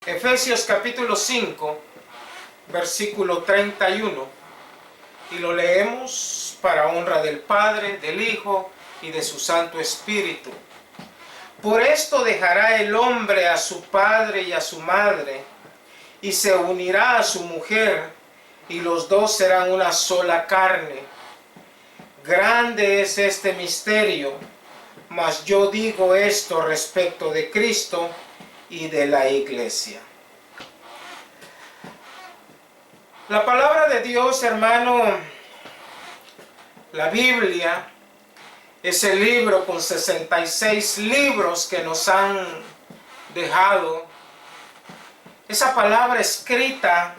Efesios capítulo 5, versículo 31. Y lo leemos para honra del Padre, del Hijo y de su Santo Espíritu. Por esto dejará el hombre a su padre y a su madre, y se unirá a su mujer, y los dos serán una sola carne. Grande es este misterio, mas yo digo esto respecto de Cristo y de la Iglesia. La palabra de Dios, hermano, la Biblia, es el libro con 66 libros que nos han dejado. Esa palabra escrita,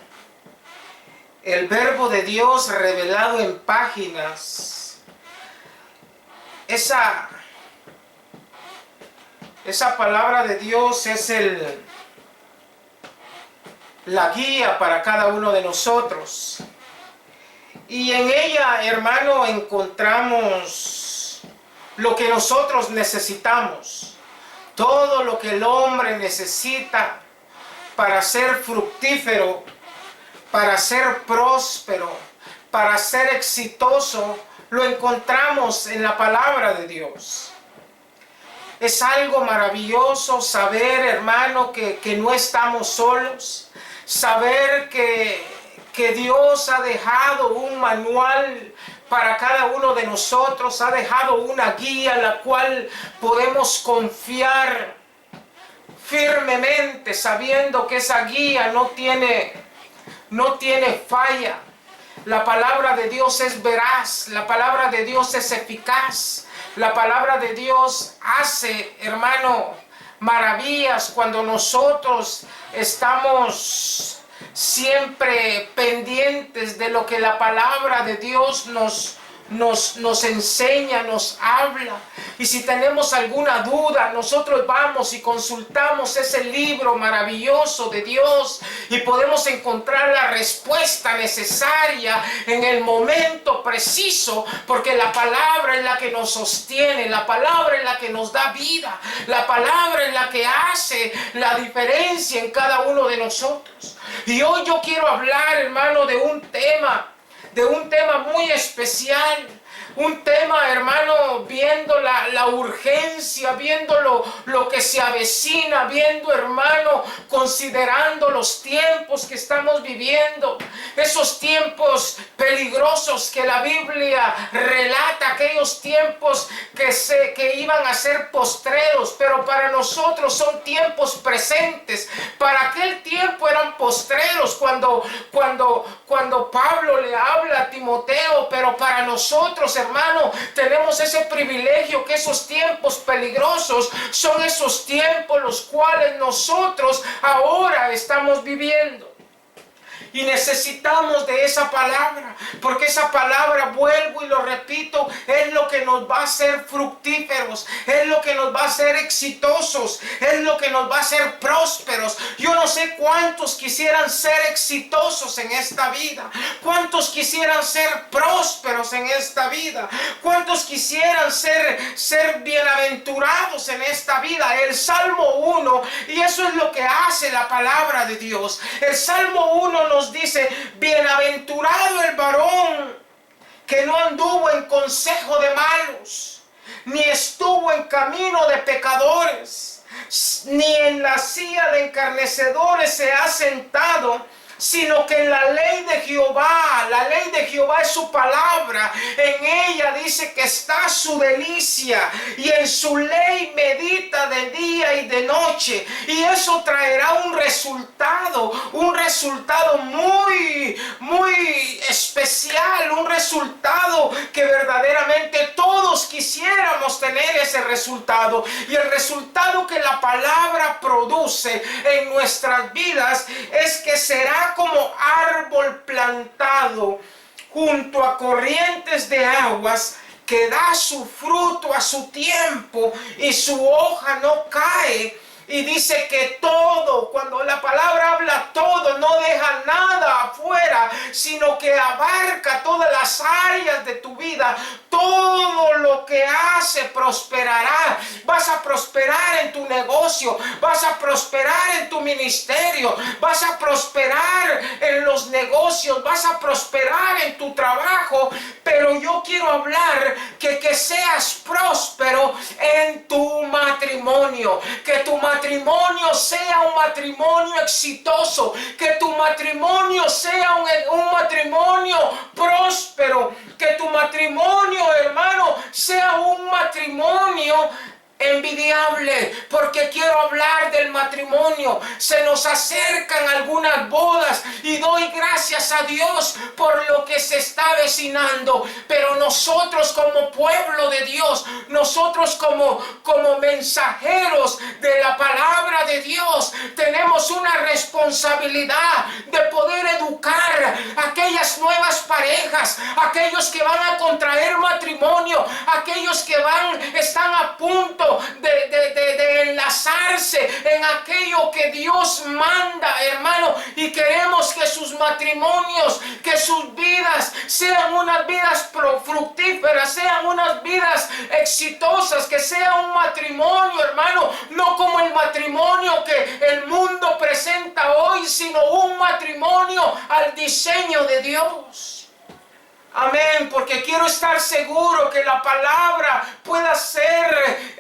el verbo de Dios revelado en páginas, esa palabra de Dios es la guía para cada uno de nosotros. Y en ella, hermano, encontramos lo que nosotros necesitamos. Todo lo que el hombre necesita para ser fructífero, para ser próspero, para ser exitoso, lo encontramos en la palabra de Dios. Es algo maravilloso saber, hermano, que no estamos solos. Saber que Dios ha dejado un manual para cada uno de nosotros. Ha dejado una guía en la cual podemos confiar firmemente, sabiendo que esa guía no tiene falla. La palabra de Dios es veraz, la palabra de Dios es eficaz, la palabra de Dios hace, hermano, maravillas cuando nosotros estamos siempre pendientes de lo que la palabra de Dios nos enseña, nos habla. Y si tenemos alguna duda, nosotros vamos y consultamos ese libro maravilloso de Dios y podemos encontrar la respuesta necesaria en el momento preciso, porque la palabra es la que nos sostiene, la palabra es la que nos da vida, la palabra es la que hace la diferencia en cada uno de nosotros. Y hoy yo quiero hablar, hermano, de un tema muy especial, un tema, hermano, viendo la urgencia, viendo lo que se avecina, viendo, hermano, considerando los tiempos que estamos viviendo, esos tiempos peligrosos que la Biblia relata, aquellos tiempos que iban a ser postreros, pero para nosotros son tiempos presentes. Para aquel tiempo eran postreros cuando Pablo le habla a Timoteo, pero para nosotros, hermano, tenemos ese privilegio que esos tiempos peligrosos son esos tiempos los cuales nosotros ahora estamos viviendo. Y necesitamos de esa palabra, porque esa palabra, vuelvo y lo repito, es lo que nos va a hacer fructíferos, es lo que nos va a hacer exitosos, es lo que nos va a hacer prósperos. Yo no sé cuántos quisieran ser exitosos en esta vida, cuántos quisieran ser prósperos en esta vida, cuántos quisieran ser bienaventurados en esta vida. El Salmo 1, y eso es lo que hace la palabra de Dios. El Salmo 1 nos dice: bienaventurado el varón que no anduvo en consejo de malos, ni estuvo en camino de pecadores, ni en la silla de escarnecedores se ha sentado, sino que en la ley de Jehová es su palabra, en ella dice que está su delicia, y en su ley medita de día y de noche, y eso traerá un resultado muy especial, un resultado que verdaderamente todos quisiéramos tener ese resultado. Y el resultado que la palabra produce en nuestras vidas es que será como árbol plantado junto a corrientes de aguas, que da su fruto a su tiempo y su hoja no cae. Y dice que todo, cuando la palabra habla todo, no deja nada afuera, sino que abarca todas las áreas de tu vida, todo lo que hace prosperará. Vas a prosperar en tu negocio, vas a prosperar en tu ministerio, vas a prosperar en los negocios, vas a prosperar en tu trabajo. Pero yo quiero hablar que seas próspero en tu matrimonio, que tu matrimonio sea un matrimonio exitoso, que tu matrimonio sea un matrimonio próspero, que tu matrimonio, hermano, sea un matrimonio envidiable, porque quiero hablar del matrimonio. Se nos acercan algunas bodas y doy gracias a Dios por lo que se está avecinando, pero nosotros como pueblo de Dios, nosotros como mensajeros de la palabra de Dios, tenemos una responsabilidad de poder educar a aquellas nuevas parejas, aquellos que van a contraer matrimonio, aquellos que están a punto de enlazarse en aquello que Dios manda, hermano, y queremos que sus matrimonios, que sus vidas sean unas vidas fructíferas, sean unas vidas exitosas, que sea un matrimonio, hermano, no como el matrimonio que el mundo presenta hoy, sino un matrimonio al diseño de Dios. Amén, porque quiero estar seguro que la palabra pueda ser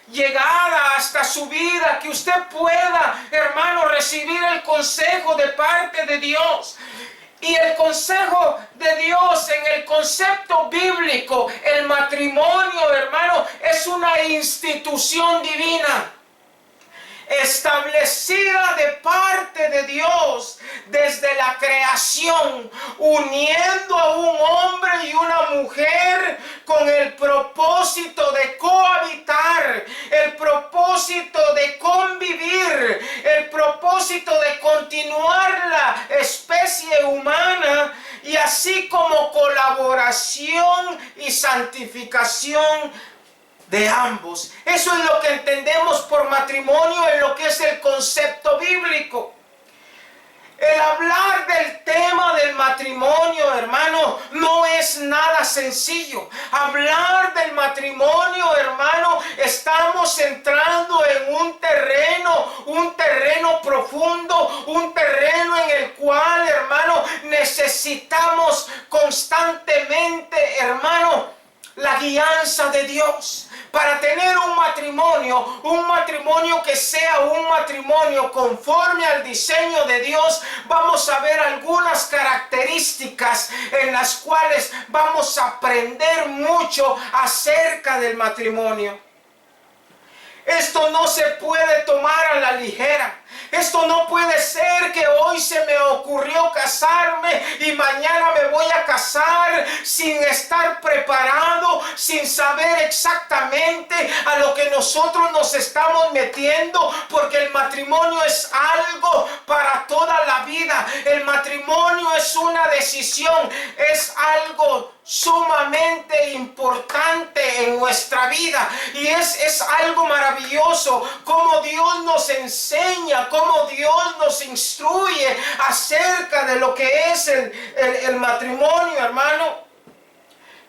llegada hasta su vida, que usted pueda, hermano, recibir el consejo de parte de Dios. Y el consejo de Dios en el concepto bíblico, el matrimonio, hermano, es una institución divina, establecida de parte de Dios desde la creación, uniendo a un hombre y una mujer con el propósito de cohabitar, el propósito de convivir, el propósito de continuar la especie humana, y así como colaboración y santificación de ambos. Eso es lo que entendemos por matrimonio en lo que es el concepto bíblico. El hablar del tema del matrimonio, hermano, no es nada sencillo. Hablar del matrimonio, hermano, estamos entrando en un terreno profundo, un terreno en el cual, hermano, necesitamos constantemente, hermano, la guianza de Dios para tener un matrimonio que sea un matrimonio conforme al diseño de Dios. Vamos a ver algunas características en las cuales vamos a aprender mucho acerca del matrimonio. Esto no se puede tomar a la ligera. Esto no puede ser que hoy se me ocurrió casarme y mañana me voy a casar sin estar preparado, sin saber exactamente a lo que nosotros nos estamos metiendo, porque el matrimonio es algo para toda la vida. El matrimonio es una decisión, es algo sumamente importante en nuestra vida, y es algo maravilloso como Dios nos enseña, como Dios nos instruye acerca de lo que es el matrimonio, hermano,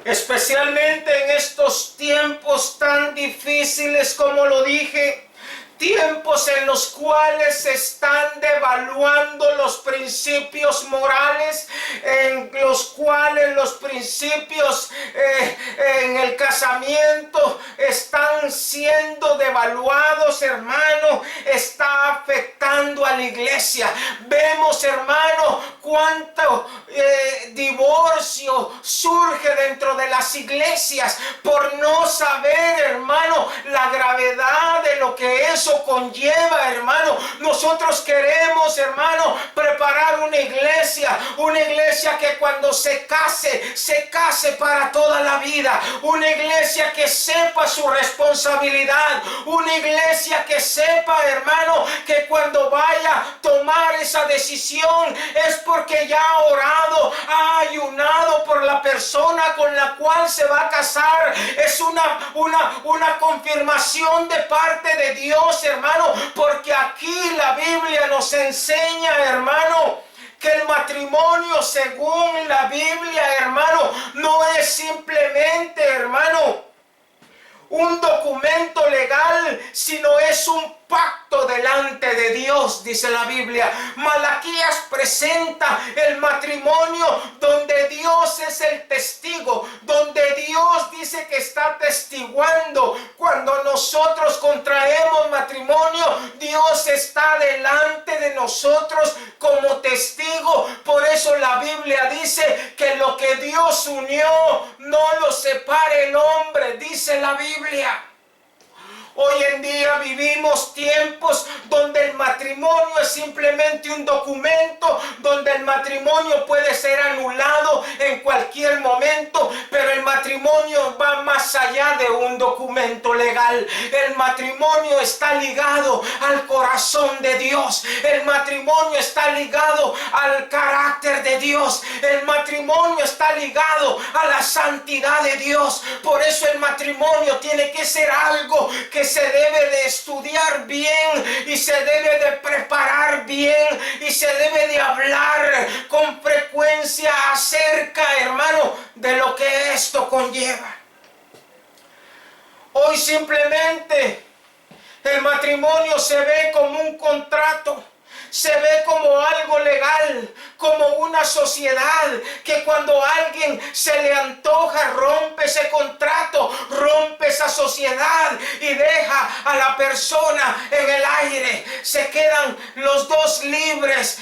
especialmente en estos tiempos tan difíciles, como lo dije. Tiempos en los cuales se están devaluando los principios morales, en los cuales los principios en el casamiento están siendo devaluados, hermano. Está afectando a la iglesia. Vemos, hermano, cuánto divorcio surge dentro de las iglesias por no saber, hermano, la gravedad de lo que eso conlleva, hermano. Nosotros queremos, hermano, preparar una iglesia que cuando se case para toda la vida, una iglesia que sepa su responsabilidad, una iglesia que sepa, hermano, que cuando vaya a tomar esa decisión es porque ya ha orado, ha ayunado por la persona con la cual se va a casar. Es una confirmación de parte de Dios, hermano, porque aquí la Biblia nos enseña, hermano, que el matrimonio según la Biblia, hermano, no es simplemente, hermano, un documento legal, sino es un pacto delante de Dios, dice la Biblia. Malaquías presenta el matrimonio donde Dios es el testigo, donde Dios dice que está testiguando. Cuando nosotros contraemos matrimonio, Dios está delante de nosotros como testigo. Por eso la Biblia dice que lo que Dios unió, no lo separe el hombre, dice la Biblia. Hoy en día vivimos tiempos donde el matrimonio es simplemente un documento, donde el matrimonio puede ser anulado en cualquier momento, pero el matrimonio va más allá de un documento legal. El matrimonio está ligado al corazón de Dios. El matrimonio está ligado al carácter de Dios. El matrimonio está ligado a la santidad de Dios. Por eso el matrimonio tiene que ser algo que se debe de estudiar bien y se debe de preparar bien y se debe de hablar con frecuencia acerca, hermano, de lo que esto conlleva. Hoy simplemente el matrimonio se ve como un contrato. Se ve como algo legal, como una sociedad que cuando a alguien se le antoja rompe ese contrato, rompe esa sociedad y deja a la persona en el aire. Se quedan los dos libres,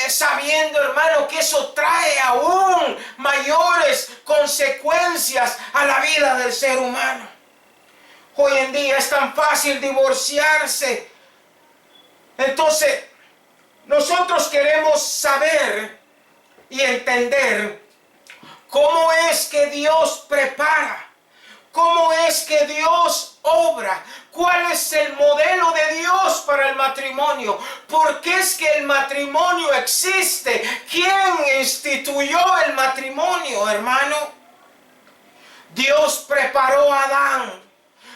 sabiendo, hermano, que eso trae aún mayores consecuencias a la vida del ser humano. Hoy en día es tan fácil divorciarse. Entonces, nosotros queremos saber y entender cómo es que Dios prepara, cómo es que Dios obra, cuál es el modelo de Dios para el matrimonio, por qué es que el matrimonio existe, quién instituyó el matrimonio, hermano. Dios preparó a Adán,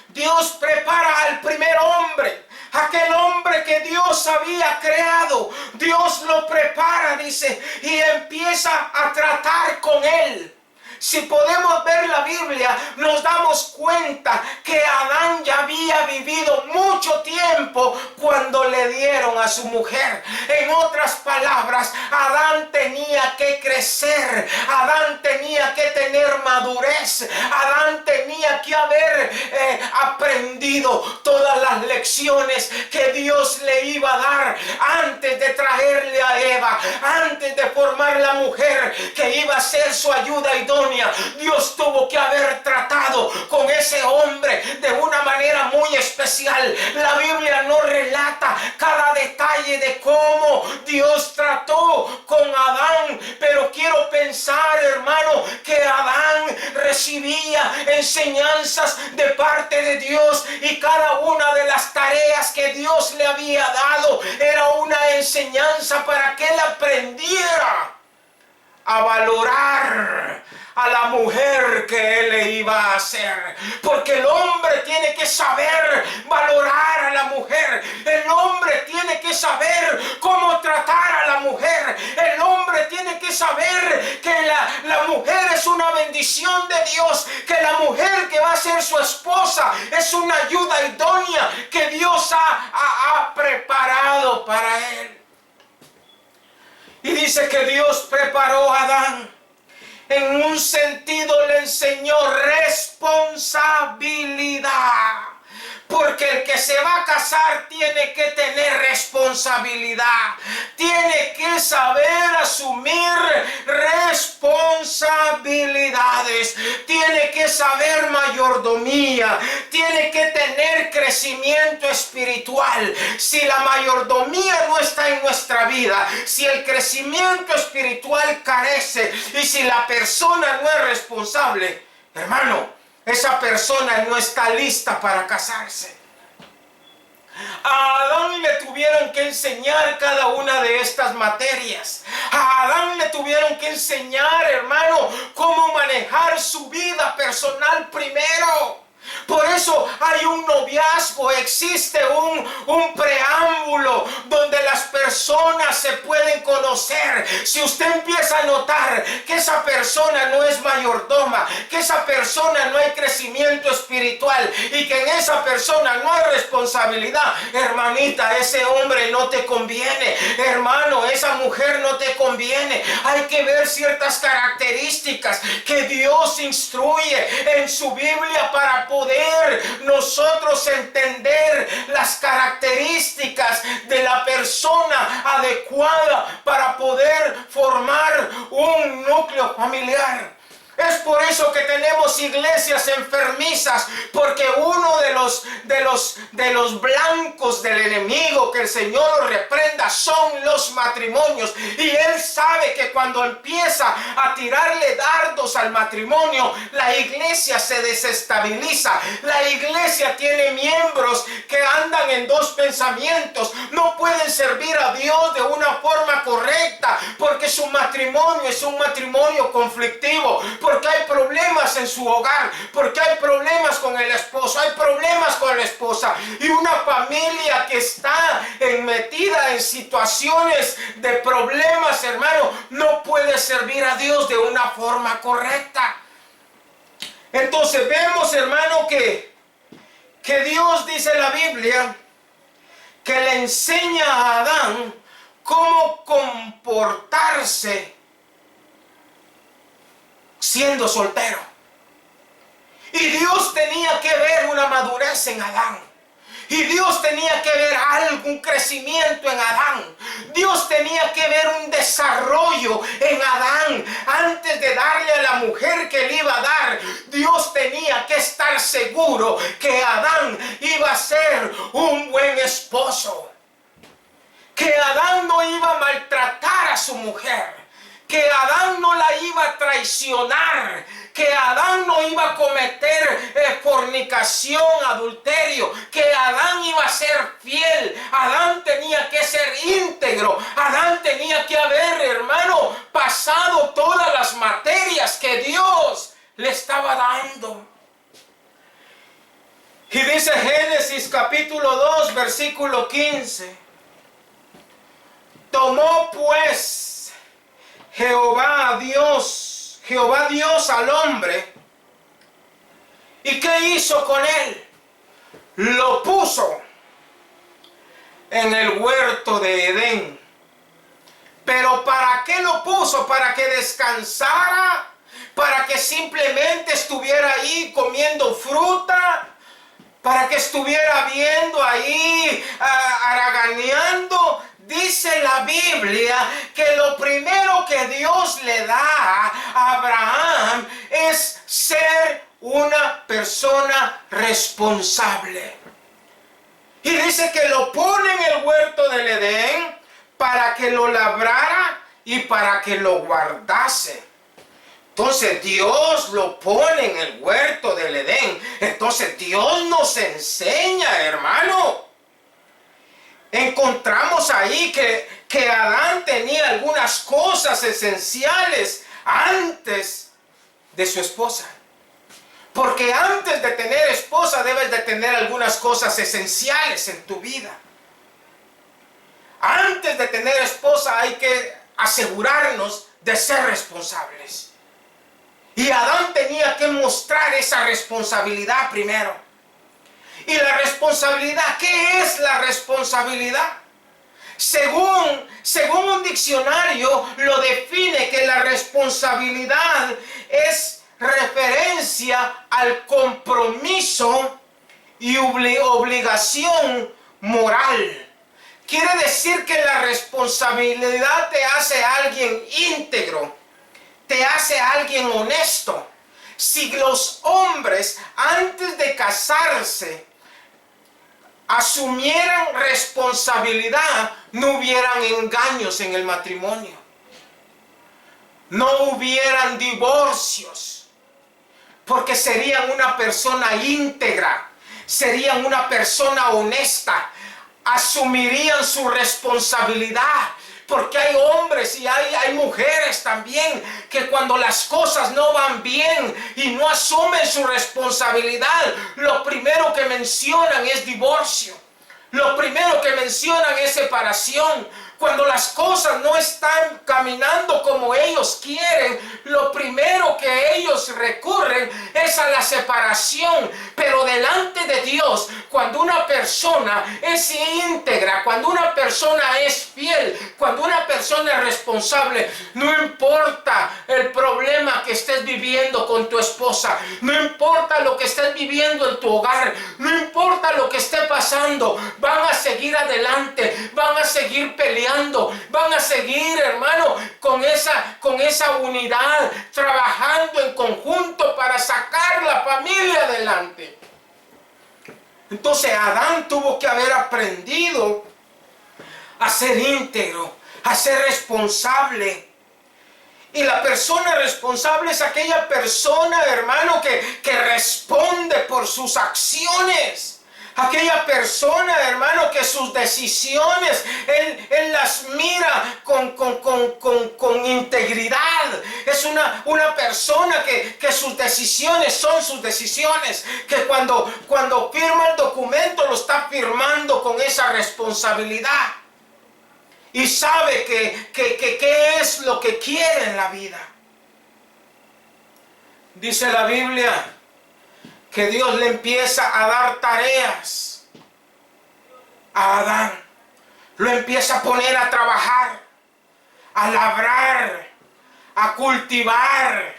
Dios prepara al primer hombre. Aquel hombre que Dios había creado, Dios lo prepara, dice, y empieza a tratar con él. Si podemos ver la Biblia, nos damos cuenta que Adán ya había vivido mucho tiempo cuando le dieron a su mujer. En otras palabras, Adán tenía que crecer, Adán tenía que tener madurez, Adán tenía que haber aprendido todas las lecciones que Dios le iba a dar antes de traerle a Eva, antes de formar la mujer que iba a ser su ayuda idónea. Dios tuvo que haber tratado con ese hombre de una manera muy especial. La Biblia no relata cada detalle de cómo Dios trató con Adán, pero quiero pensar, hermano, que Adán recibía enseñanzas de parte de Dios y cada una de las tareas que Dios le había dado era una enseñanza para que él aprendiera a valorar a la mujer que él le iba a hacer, porque el hombre tiene que saber valorar a la mujer, el hombre tiene que saber cómo tratar a la mujer, el hombre tiene que saber que la mujer es una bendición de Dios, que la mujer que va a ser su esposa es una ayuda idónea que Dios ha preparado para él. Y dice que Dios preparó a Adán. En un sentido le enseñó responsabilidad. Porque el que se va a casar tiene que tener responsabilidad. Tiene que saber asumir responsabilidades. Tiene que saber mayordomía. Tiene que tener crecimiento espiritual. Si la mayordomía no está en nuestra vida, si el crecimiento espiritual carece y si la persona no es responsable, hermano, esa persona no está lista para casarse. A Adán le tuvieron que enseñar cada una de estas materias. A Adán le tuvieron que enseñar, hermano, cómo manejar su vida personal primero. Por eso hay un noviazgo, existe un preámbulo donde las personas se pueden conocer. Si usted empieza a notar que esa persona no es mayordoma, que esa persona no hay crecimiento espiritual y que en esa persona no hay responsabilidad, hermanita, ese hombre no te conviene. Hermano, esa mujer no te conviene. Hay que ver ciertas características que Dios instruye en su Biblia para poder nosotros entender las características de la persona adecuada para poder formar un núcleo familiar. Es por eso que tenemos iglesias enfermizas, porque uno de los blancos del enemigo, que el Señor lo reprenda, son los matrimonios. Y Él sabe que cuando empieza a tirarle dardos al matrimonio, la iglesia se desestabiliza. La iglesia tiene miembros que andan en dos pensamientos. No pueden servir a Dios de una forma correcta, porque su matrimonio es un matrimonio conflictivo. Porque hay problemas en su hogar, porque hay problemas con el esposo, hay problemas con la esposa, y una familia que está metida en situaciones de problemas, hermano, no puede servir a Dios de una forma correcta. Entonces vemos, hermano, que Dios dice en la Biblia que le enseña a Adán cómo comportarse siendo soltero. Y Dios tenía que ver una madurez en Adán. Y Dios tenía que ver algún crecimiento en Adán. Dios tenía que ver un desarrollo en Adán. Antes de darle a la mujer que le iba a dar, Dios tenía que estar seguro que Adán iba a ser un buen esposo. Que Adán no iba a maltratar a su mujer. Que Adán no la iba a traicionar, que Adán no iba a cometer fornicación, adulterio, que Adán iba a ser fiel. Adán tenía que ser íntegro. Adán tenía que haber, hermano, pasado todas las materias que Dios le estaba dando. Y dice Génesis capítulo 2, versículo 15. Tomó pues Jehová Dios al hombre. ¿Y qué hizo con él? Lo puso en el huerto de Edén. ¿Pero para qué lo puso? ¿Para que descansara? ¿Para que simplemente estuviera ahí comiendo fruta? ¿Para que estuviera viendo ahí, haraganeando? Dice la Biblia que lo primero que Dios le da a Abraham es ser una persona responsable. Y dice que lo pone en el huerto del Edén para que lo labrara y para que lo guardase. Entonces Dios lo pone en el huerto del Edén. Entonces Dios nos enseña, hermano. Encontramos ahí que Adán tenía algunas cosas esenciales antes de su esposa. Porque antes de tener esposa debes de tener algunas cosas esenciales en tu vida. Antes de tener esposa hay que asegurarnos de ser responsables. Y Adán tenía que mostrar esa responsabilidad primero. Y la responsabilidad, ¿qué es la responsabilidad? Según un diccionario lo define, que la responsabilidad es referencia al compromiso y obligación moral. Quiere decir que la responsabilidad te hace alguien íntegro, te hace alguien honesto. Si los hombres antes de casarse asumieran responsabilidad, no hubieran engaños en el matrimonio, no hubieran divorcios, porque serían una persona íntegra, serían una persona honesta. asumirían su responsabilidad. Porque hay hombres y hay mujeres también que cuando las cosas no van bien y no asumen su responsabilidad, lo primero que mencionan es divorcio. Lo primero que mencionan es separación. Cuando las cosas no están caminando como ellos quieren, lo primero que ellos recurren es a la separación. Pero delante de Dios, cuando una persona es íntegra, cuando una persona es fiel, cuando una persona es responsable, no importa el problema que estés viviendo con tu esposa, no importa lo que estés viviendo en tu hogar, no importa lo que esté pasando, van a seguir adelante, van a seguir peleando, van a seguir, hermano, con esa unidad, trabajando en conjunto para sacar la familia adelante. Entonces Adán tuvo que haber aprendido a ser íntegro, a ser responsable. Y la persona responsable es aquella persona, hermano, que responde por sus acciones. Aquella persona, hermano, que sus decisiones, él las mira con integridad. Es una persona que sus decisiones son sus decisiones. Que cuando firma el documento lo está firmando con esa responsabilidad. Y sabe qué es lo que quiere en la vida. Dice la Biblia que Dios le empieza a dar tareas a Adán. Lo empieza a poner a trabajar, a labrar, a cultivar,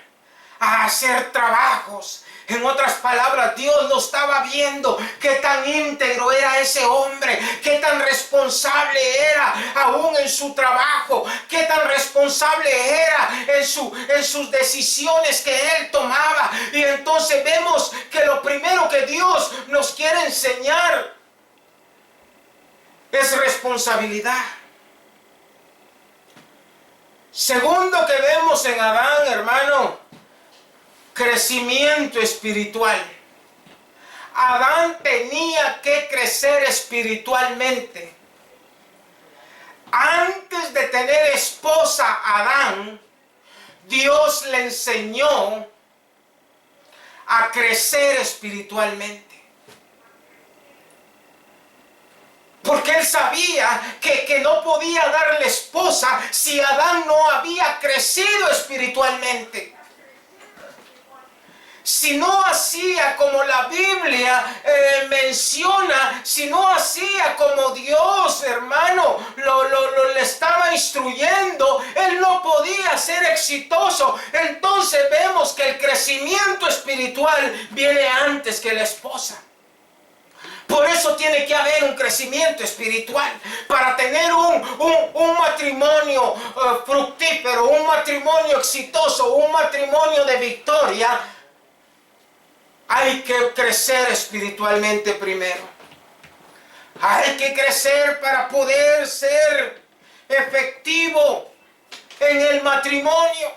a hacer trabajos. En otras palabras, Dios lo estaba viendo, qué tan íntegro era ese hombre, qué tan responsable era aún en su trabajo, qué tan responsable era en sus decisiones que él tomaba. Y entonces vemos que lo primero que Dios nos quiere enseñar es responsabilidad. Segundo que vemos en Adán, hermano, crecimiento espiritual. Adán tenía que crecer espiritualmente. Antes de tener esposa Adán, Dios le enseñó a crecer espiritualmente. Porque él sabía que no podía darle esposa si Adán no había crecido espiritualmente. Si no hacía como la Biblia menciona, si no hacía como Dios, hermano, le estaba instruyendo, él no podía ser exitoso. Entonces vemos que el crecimiento espiritual viene antes que la esposa. Por eso tiene que haber un crecimiento espiritual. Para tener un matrimonio fructífero, un matrimonio exitoso, un matrimonio de victoria, hay que crecer espiritualmente primero. Hay que crecer para poder ser efectivo en el matrimonio.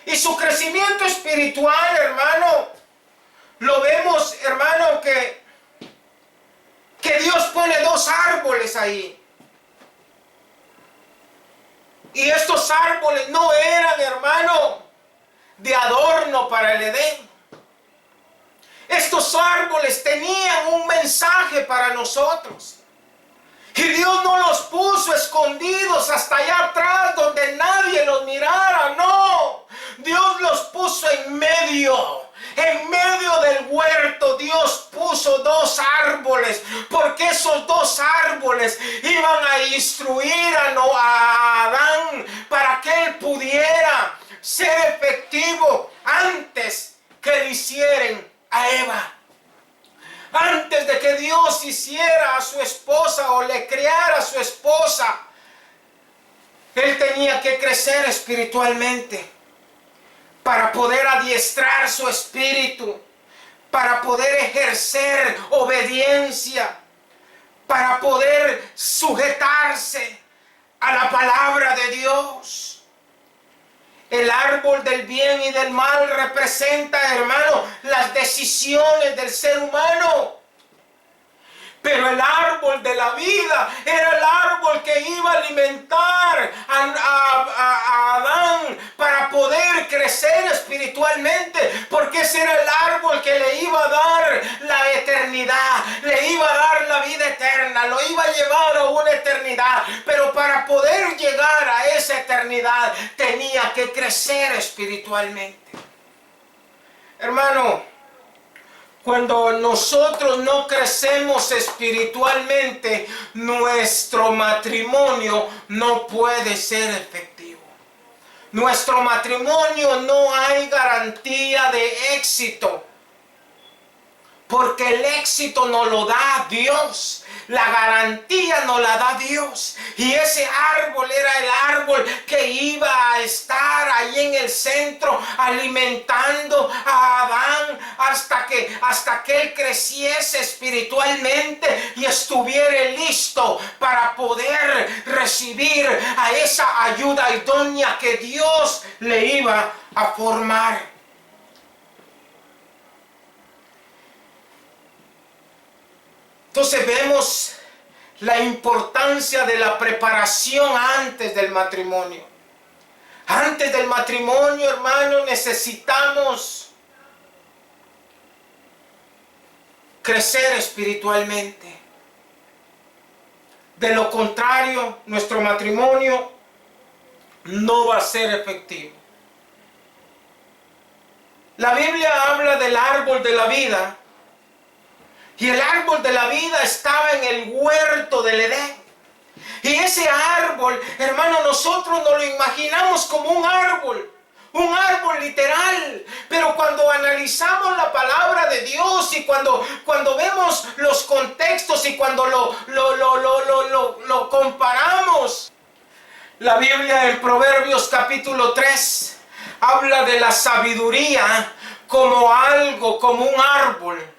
Y su crecimiento espiritual, hermano, lo vemos, hermano, que Dios pone dos árboles ahí. Y estos árboles no eran, hermano, de adorno para el Edén. Estos árboles tenían un mensaje para nosotros. Y Dios no los puso escondidos hasta allá atrás donde nadie los mirara. No, Dios los puso en medio. En medio del huerto Dios puso dos árboles, porque esos dos árboles iban a instruir a Adán para que él pudiera ser efectivo antes que le hicieran a Eva. Antes de que Dios hiciera a su esposa o le creara a su esposa, él tenía que crecer espiritualmente para poder adiestrar su espíritu, para poder ejercer obediencia, para poder sujetarse a la palabra de Dios. El árbol del bien y del mal representa, hermano, las decisiones del ser humano. Pero el árbol de la vida era el árbol que iba a alimentar a Adán para poder crecer espiritualmente, porque ese era el árbol que le iba a dar la eternidad, le iba a dar la vida eterna, lo iba a llevar a una eternidad. Pero para poder llegar a esa eternidad tenía que crecer espiritualmente. Hermano, cuando nosotros no crecemos espiritualmente, nuestro matrimonio no puede ser efectivo. Nuestro matrimonio no hay garantía de éxito, porque el éxito nos lo da Dios. La garantía nos la da Dios. Y ese árbol era el árbol que iba a estar ahí en el centro alimentando a Adán hasta que él creciese espiritualmente y estuviera listo para poder recibir a esa ayuda idónea que Dios le iba a formar. Entonces vemos la importancia de la preparación antes del matrimonio. Antes del matrimonio, hermano, necesitamos crecer espiritualmente. De lo contrario, nuestro matrimonio no va a ser efectivo. La Biblia habla del árbol de la vida. Y el árbol de la vida estaba en el huerto del Edén. Y ese árbol, hermano, nosotros nos lo imaginamos como un árbol literal. Pero cuando analizamos la palabra de Dios y cuando vemos los contextos y cuando lo comparamos, la Biblia en Proverbios capítulo 3 habla de la sabiduría como algo, como un árbol.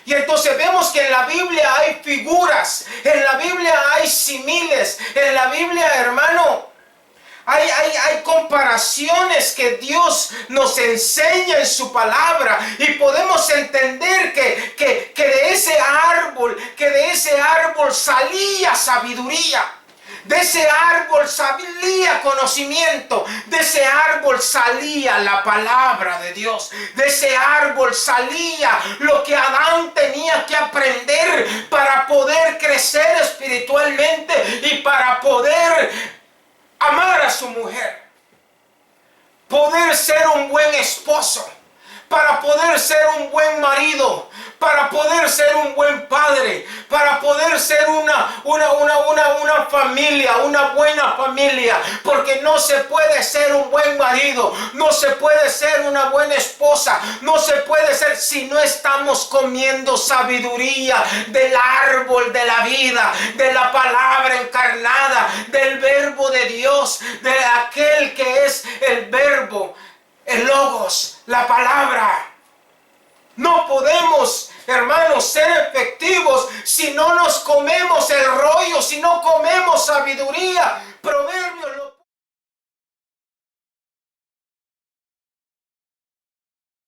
Y entonces vemos que en la Biblia hay figuras, en la Biblia hay símiles, en la Biblia, hermano, hay comparaciones que Dios nos enseña en su palabra, y podemos entender que de ese árbol salía sabiduría. De ese árbol salía conocimiento, de ese árbol salía la palabra de Dios, de ese árbol salía lo que Adán tenía que aprender para poder crecer espiritualmente y para poder amar a su mujer, poder ser un buen esposo, para poder ser un buen marido, para poder ser un buen padre, para poder ser una familia, una buena familia. Porque no se puede ser un buen marido, no se puede ser una buena esposa, no se puede ser si no estamos comiendo sabiduría del árbol de la vida, de la palabra encarnada, del verbo de Dios, de aquel que es el verbo, el logos, la palabra. No podemos, hermanos, ser efectivos si no nos comemos el rollo, si no comemos sabiduría.